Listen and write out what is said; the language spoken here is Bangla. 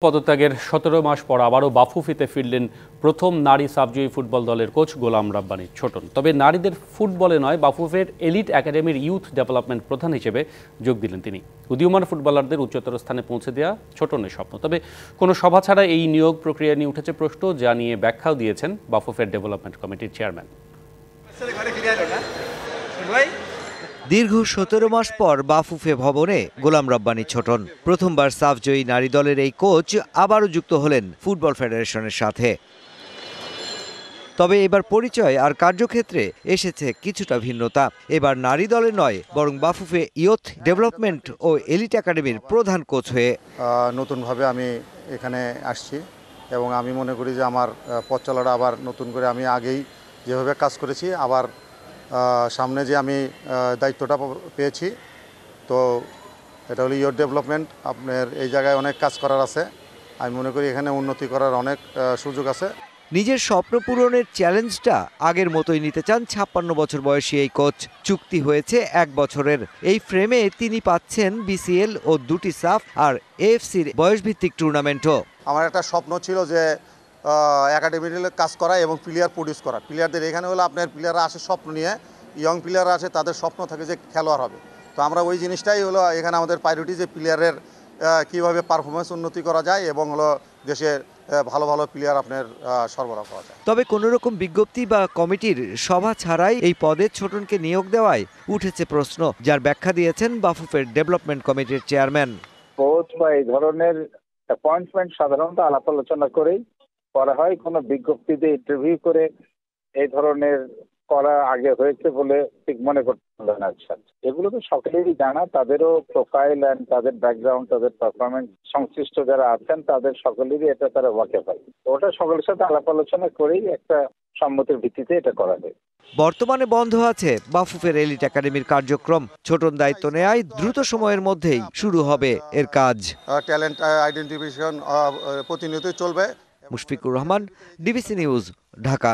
পদত্যাগের ১৭ মাস পর আবারও বাফুফেতে ফিরলেন প্রথম নারী সাবজয়ী ফুটবল দলের কোচ গোলাম রাব্বানী ছোটন। তবে নারীদের ফুটবলে নয়, বাফুফের এলিট একাডেমির ইউথ ডেভেলপমেন্ট প্রধান হিসেবে যোগ দিলেন তিনি। উদীয়মান ফুটবলারদের উচ্চতর স্থানে পৌঁছে দেওয়া ছোটনের স্বপ্ন। তবে কোনো সভা ছাড়া এই নিয়োগ প্রক্রিয়া নিয়ে উঠেছে প্রশ্ন, যা নিয়ে ব্যাখ্যাও দিয়েছেন বাফুফের ডেভেলপমেন্ট কমিটির চেয়ারম্যান। দীর্ঘ ১৭ মাস পর বাফুফে ভবনে গোলাম রাব্বানী ছোটন। প্রথমবার সাফজয়ী নারী দলের এই কোচ আবারও যুক্ত হলেন ফুটবল ফেডারেশনের সাথে। তবে এবার পরিচয় আর কার্যক্ষেত্রে এসেছে কিছুটা ভিন্নতা। এবার নারী দলে নয়, বরং বাফুফে ইয়ুথ ডেভেলপমেন্ট ও এলিট একাডেমির প্রধান কোচ হয়ে নতুনভাবে আমি এখানে আসছি এবং আমি মনে করি যে আমার পথ চলাটা আবার নতুন করে আমি আগেই যেভাবে কাজ করেছি, আবার সামনে যে আমি দায়িত্বটা পেয়েছি, তো এটা হলো ইয়ুথ ডেভেলপমেন্ট। আপনার এই জায়গায় অনেক কাজ করার আছে। আমি মনে করি এখানে উন্নতি করার অনেক সুযোগ আছে। নিজের স্বপ্ন পূরণের চ্যালেঞ্জটা আগের মতোই নিতে চান ৫৬ বছর বয়সী এই কোচ। চুক্তি হয়েছে ১ বছরের। এই ফ্রেমে তিনি পাচ্ছেন বিসিএল ও ২টি সাফ আর এএফসির বয়সভিত্তিক টুর্নামেন্টও। আমার একটা স্বপ্ন ছিল যে একাডেমিতে কাজ করা এবং প্লেয়ার প্রডিউস করা। প্লেয়ারদের এখানে হলো আপনার প্লেয়াররা আসে স্বপ্ন নিয়ে, ইয়ং প্লেয়াররা আসে, তাদের স্বপ্ন থাকে যে খেলোয়াড় হবে। তো আমরা ওই জিনিসটাই হলো এখানে আমাদের প্রায়োরিটি, যে প্লেয়ারের কীভাবে পারফরমেন্স উন্নতি করা যায় এবং হলো দেশের ভালো ভালো প্লেয়ার আপনার সরবরাহ করা যায়। তবে কোনো রকম বিজ্ঞপ্তি বা কমিটির সভা ছাড়াই এই পদে ছোটনকে নিয়োগ দেওয়ায় উঠেছে প্রশ্ন, যার ব্যাখ্যা দিয়েছেন বাফুফের ডেভেলপমেন্ট কমিটির চেয়ারম্যান। কোচ বা এই ধরনের অ্যাপয়েন্টমেন্ট সাধারণত আলাপ আলোচনা করেই করা হয়। কোনো বিজ্ঞপ্তিতে ইন্টারভিউ করে এই ধরনের করা আগে হয়েছে বলে ঠিক মনে করতে পারবে না। এগুলো তো সকলেরই জানা, তাদেরও প্রোফাইল অ্যান্ড তাদের ব্যাকগ্রাউন্ড, তাদের পারফরমেন্স সংশ্লিষ্ট যারা আছেন তাদের সকলেরই এটা তারা ওয়াকিফ হয়। ওটা সকলের সাথে আলাপ আলোচনা করেই একটা সম্মতির ভিত্তিতে এটা করা হয়। বর্তমানে বন্ধ আছে বাফুফের এলিট একাডেমির কার্যক্রম। ছোটন দায়িত্ব নেয় দ্রুত সময়ের মধ্যেই শুরু হবে এর কাজ। ট্যালেন্ট আইডেন্টিফিকেশন প্রতিনিয়তই চলবে। Mushfiqur Rahman, DBC news, Dhaka.